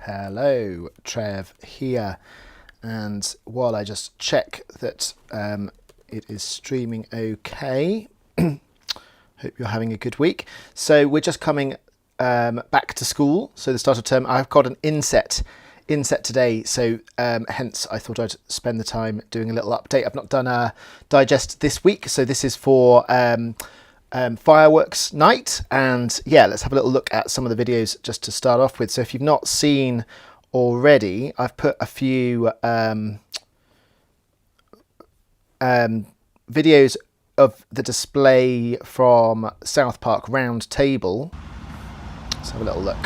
Hello, Trev here, and while I just check that it is streaming okay, hope you're having a good week. So we're just coming back to school, so the start of term. I've got an inset today, so hence I thought I'd spend the time doing a little update. I've not done a digest this week, so this is for fireworks night, and yeah, let's have a little look at some of the videos just to start off with. So if you've not seen already, I've put a few videos of the display from South Park Round Table. Let's have a little look.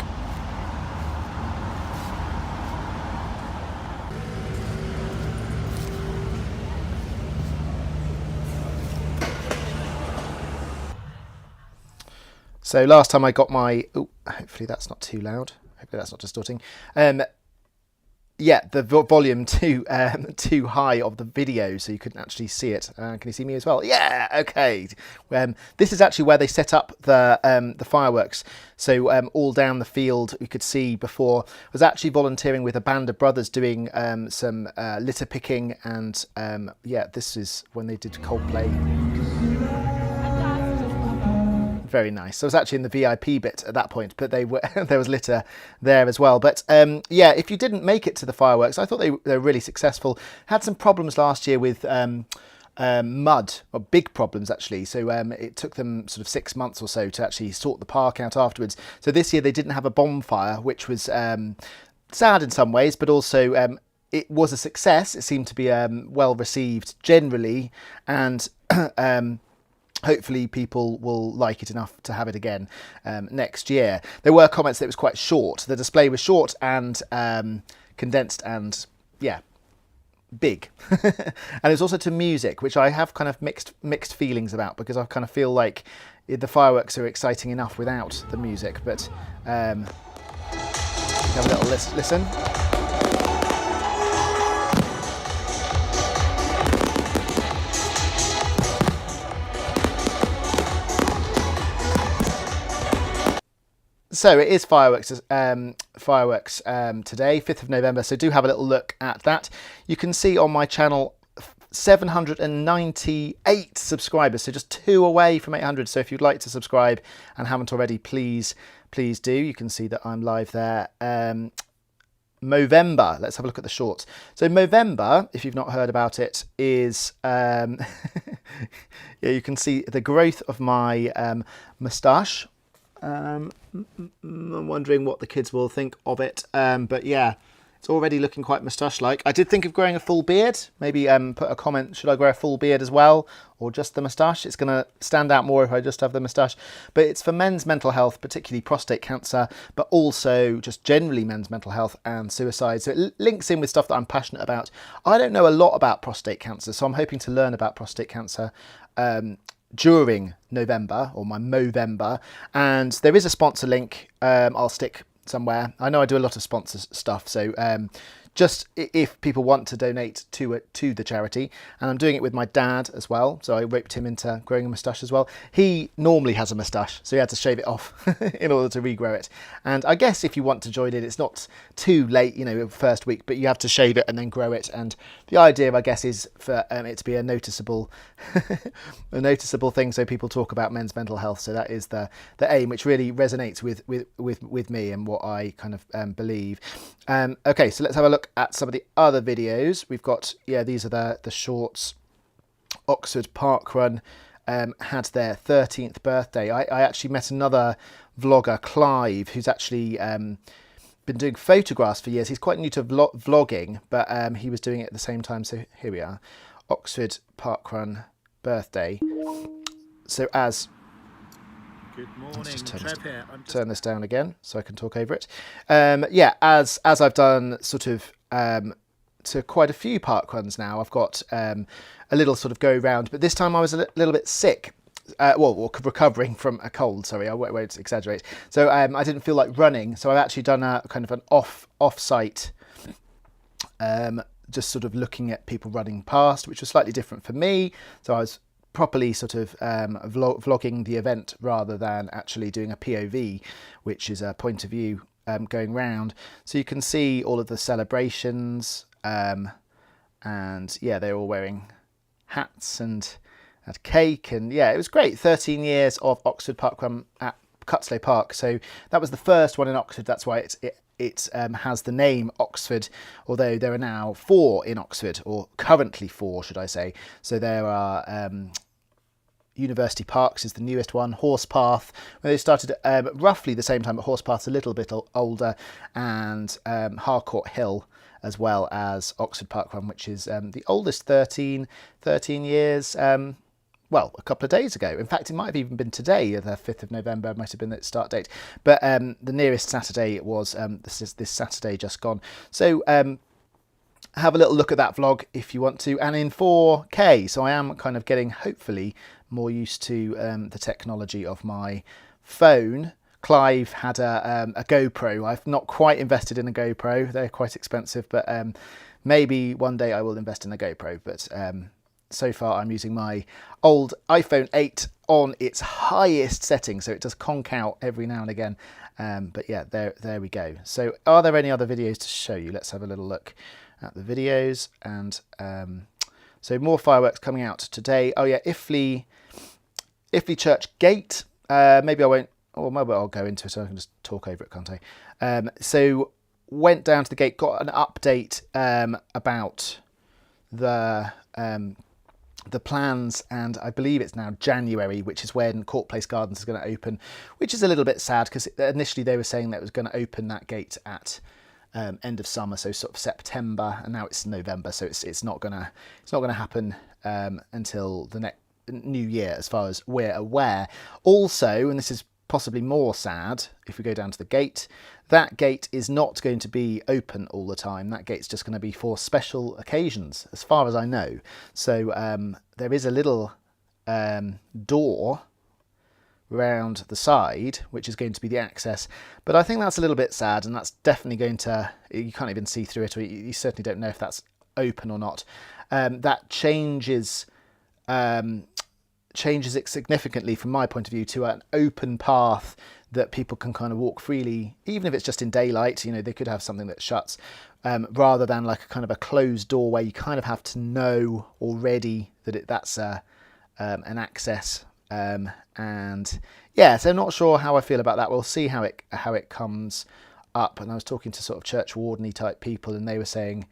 So last time I got my, hopefully that's not too loud. Hopefully that's not distorting. Yeah, the volume too high of the video, so you couldn't actually see it. Can you see me as well? Yeah, okay. This is actually where they set up the fireworks. So all down the field, you could see before. I was actually volunteering with a band of brothers doing some litter picking, and yeah, this is when they did Coldplay. Very nice. So I was actually in the VIP bit at that point, but they were there was litter there as well. But yeah, if you didn't make it to the fireworks, I thought they were really successful. Had some problems last year with mud, or big problems actually. So it took them sort of 6 months or so to actually sort the park out afterwards. So this year they didn't have a bonfire, which was sad in some ways, but also it was a success. It seemed to be well received generally, and hopefully people will like it enough to have it again next year. There were comments that it was quite short. The display was short and condensed and, yeah, big. And it's also to music, which I have kind of mixed feelings about, because I kind of feel like the fireworks are exciting enough without the music. But have a little listen. So it is fireworks today, 5th of November, so do have a little look at that. You can see on my channel 798 subscribers, so just 2 away from 800. So if you'd like to subscribe and haven't already, please do. You can see that I'm live there. Movember, let's have a look at the shorts. So Movember, if you've not heard about it, is yeah, you can see the growth of my moustache. I'm wondering what the kids will think of it, but yeah, it's already looking quite moustache-like. I did think of growing a full beard. Maybe put a comment, should I grow a full beard as well, or just the moustache? It's going to stand out more if I just have the moustache. But it's for men's mental health, particularly prostate cancer, but also just generally men's mental health and suicide. So it links in with stuff that I'm passionate about. I don't know a lot about prostate cancer, so I'm hoping to learn about prostate cancer during November, or my Movember, and there is a sponsor link I'll stick somewhere. I know I do a lot of sponsor stuff, so just if people want to donate to the charity, and I'm doing it with my dad as well, so I roped him into growing a moustache as well. He normally has a moustache, so he had to shave it off in order to regrow it. And I guess if you want to join it, it's not too late, you know, first week, but you have to shave it and then grow it. And the idea, I guess, is for it to be a noticeable thing, so people talk about men's mental health. So that is the aim, which really resonates with me and what I kind of believe. Okay, so let's have a look at some of the other videos. We've got, yeah, these are the shorts. Oxford Park Run had their 13th birthday. I actually met another vlogger, Clive, who's actually been doing photographs for years. He's quite new to vlogging, but he was doing it at the same time. So here we are, Oxford Park Run birthday. So as Good morning, let's just turn this down again so I can talk over it. Yeah, as I've done sort of to quite a few park runs now, I've got a little sort of go round, but this time I was a little bit sick. Well, recovering from a cold, sorry, I won't exaggerate. So I didn't feel like running, so I've actually done a kind of an off-site, just sort of looking at people running past, which was slightly different for me. So I was properly sort of vlogging the event rather than actually doing a POV, which is a point of view going round. So you can see all of the celebrations, and yeah, they're all wearing hats and had cake, and yeah, it was great. 13 years of Oxford Parkrun at Cutslow Park. So that was the first one in Oxford. That's why it has the name Oxford, although there are now 4 in Oxford, or currently 4, should I say. So there are University Parks is the newest one, Horsepath, where they started roughly the same time, but Horsepath's a little bit older, and Harcourt Hill, as well as Oxford Parkrun, which is the oldest, 13 years, well, a couple of days ago. In fact, it might have even been today, the 5th of November, might have been the start date. But the nearest Saturday was this Saturday just gone. So have a little look at that vlog if you want to, and in 4K. So I am kind of getting, hopefully, more used to the technology of my phone. Clive had a GoPro. I've not quite invested in a GoPro. They're quite expensive, but maybe one day I will invest in a GoPro. But so far I'm using my old iPhone 8 on its highest setting, so it does conk out every now and again. But yeah, there we go. So are there any other videos to show you? Let's have a little look at the videos. And so more fireworks coming out today. Oh yeah, Iffley Church Gate. Maybe I won't, or maybe I'll go into it so I can just talk over it, can't I? So went down to the gate, got an update about the plans, and I believe it's now January, which is when Court Place Gardens is going to open, which is a little bit sad because initially they were saying that it was going to open that gate at end of summer, so sort of September, and now it's November, so it's not gonna happen until the next new year, as far as we're aware. Also, and this is possibly more sad, if we go down to the gate, that gate is not going to be open all the time. That gate's just going to be for special occasions, as far as I know. So there is a little door round the side, which is going to be the access. But I think that's a little bit sad, and that's definitely going to, you can't even see through it, or you certainly don't know if that's open or not. That changes it significantly from my point of view to an open path that people can kind of walk freely, even if it's just in daylight. You know, they could have something that shuts, rather than like a kind of a closed door where you kind of have to know already that that's an access. And yeah, so I'm not sure how I feel about that. We'll see how it comes up. And I was talking to sort of church wardeny type people, and they were saying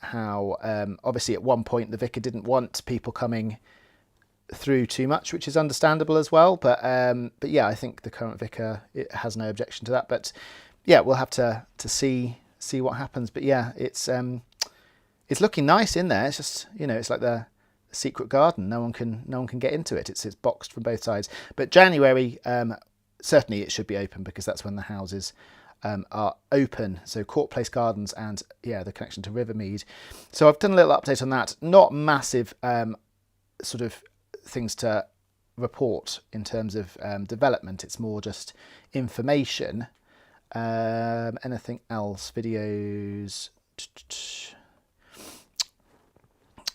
how obviously at one point the vicar didn't want people coming through too much, which is understandable as well. But yeah, I think the current vicar has no objection to that. But yeah, we'll have to see what happens. But yeah, it's looking nice in there. It's just, you know, it's like the secret garden. No one can get into it. It's boxed from both sides. But January, certainly it should be open, because that's when the houses are open. So Court Place Gardens and yeah, the connection to Rivermead. So I've done a little update on that. Not massive sort of things to report in terms of development. It's more just information. Anything else? Videos?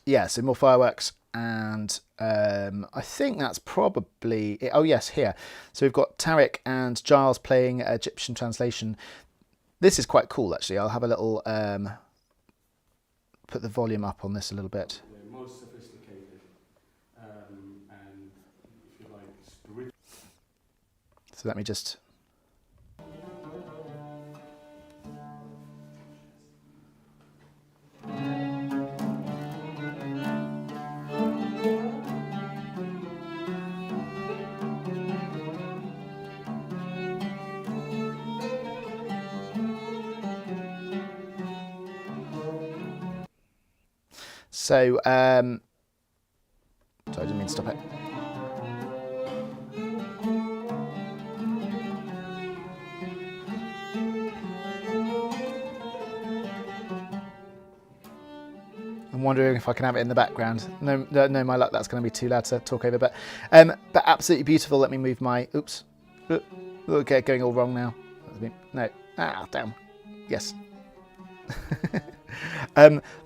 Yeah, so more fireworks, and I think that's probably it. Oh yes, here. So we've got Tarek and Giles playing Egyptian translation. This is quite cool, actually. I'll have a little put the volume up on this a little bit. The most sophisticated, and if you like, spiritual. So let me just. So, sorry, I didn't mean to stop it. I'm wondering if I can have it in the background. No, my luck, that's going to be too loud to talk over. But absolutely beautiful. Let me move my. Oops. Okay, going all wrong now. No. Damn. Yes.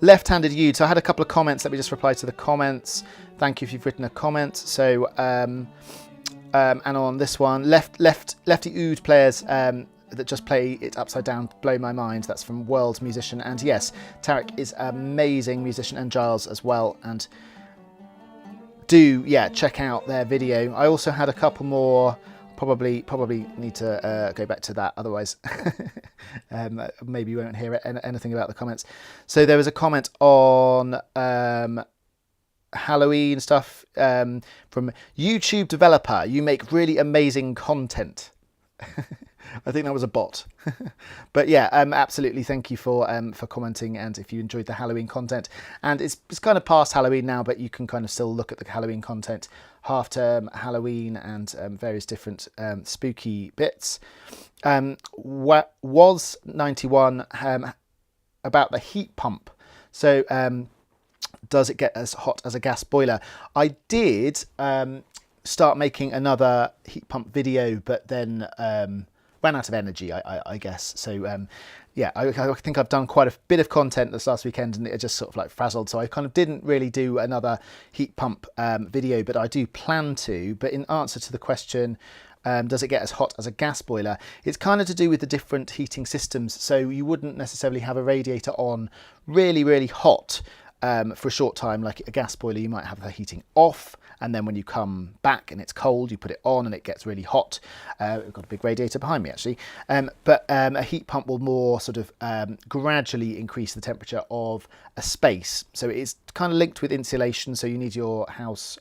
Left-handed Yude. So I had a couple of comments. Let me just reply to the comments. Thank you if you've written a comment. So and on this one, lefty Ood players that just play it upside down blow my mind. That's from World Musician. And yes, Tarek is an amazing musician, and Giles as well. And do, yeah, check out their video. I also had a couple more. Probably need to go back to that, otherwise maybe you won't hear anything about the comments. So there was a comment on Halloween stuff from YouTube developer. You make really amazing content. I think that was a bot. But yeah, absolutely. Thank you for commenting, and if you enjoyed the Halloween content. And it's kind of past Halloween now, but you can kind of still look at the Halloween content, half term, Halloween, and various different spooky bits. Was 91 about the heat pump. So does it get as hot as a gas boiler? I did start making another heat pump video, but then ran out of energy, I guess. So yeah, I think I've done quite a bit of content this last weekend, and it just sort of like frazzled. So I kind of didn't really do another heat pump video, but I do plan to. But in answer to the question, does it get as hot as a gas boiler? It's kind of to do with the different heating systems. So you wouldn't necessarily have a radiator on really, really hot for a short time. Like a gas boiler, you might have the heating off, and then when you come back and it's cold, you put it on and it gets really hot. We've got a big radiator behind me, actually. But a heat pump will more sort of gradually increase the temperature of a space. So it's kind of linked with insulation. So you need your house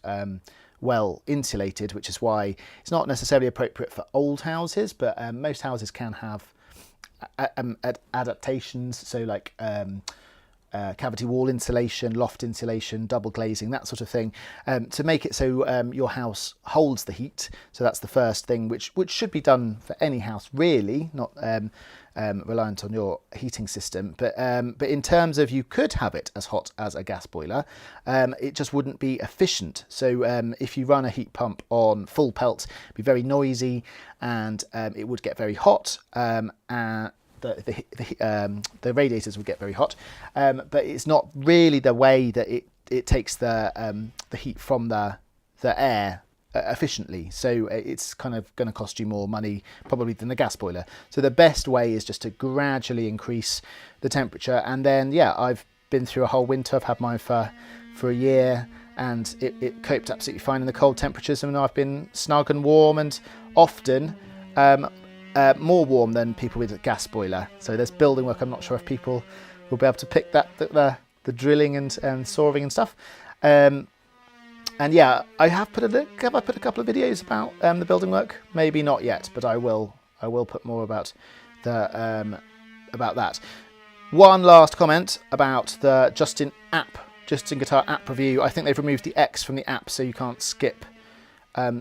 well insulated, which is why it's not necessarily appropriate for old houses, but most houses can have adaptations. So like cavity wall insulation, loft insulation, double glazing, that sort of thing, to make it so your house holds the heat. So that's the first thing, which should be done for any house, really, not reliant on your heating system. But in terms of, you could have it as hot as a gas boiler, it just wouldn't be efficient. So if you run a heat pump on full pelt, it'd be very noisy, and it would get very hot. The radiators would get very hot, but it's not really the way that it takes the heat from the air efficiently. So it's kind of going to cost you more money probably than the gas boiler. So the best way is just to gradually increase the temperature. And then, yeah, I've been through a whole winter. I've had mine for a year, and it coped absolutely fine in the cold temperatures. And I've been snug and warm, and often more warm than people with a gas boiler. So there's building work. I'm not sure if people will be able to pick that, the drilling and sawing and stuff. And yeah, I have put a couple of videos about the building work. Maybe not yet, but I will put more about that. One last comment about the Justin Guitar app review. I think they've removed the X from the app, so you can't skip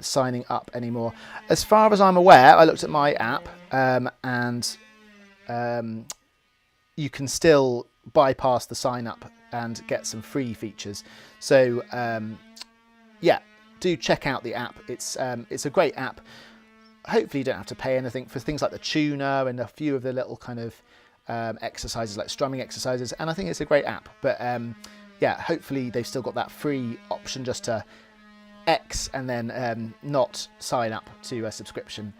signing up anymore. As far as I'm aware, I looked at my app, and you can still bypass the sign up and get some free features. So yeah, do check out the app. It's a great app. Hopefully you don't have to pay anything for things like the tuner and a few of the little kind of exercises, like strumming exercises, and I think it's a great app. But yeah, hopefully they've still got that free option just to X and then not sign up to a subscription.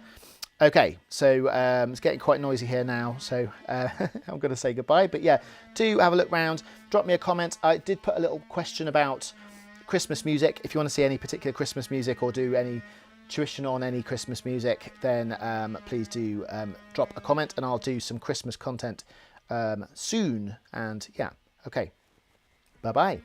Okay, so it's getting quite noisy here now, so I'm going to say goodbye. But yeah, do have a look round, drop me a comment. I did put a little question about Christmas music. If you want to see any particular Christmas music or do any tuition on any Christmas music, then please do drop a comment, and I'll do some Christmas content soon. And yeah, okay, bye-bye.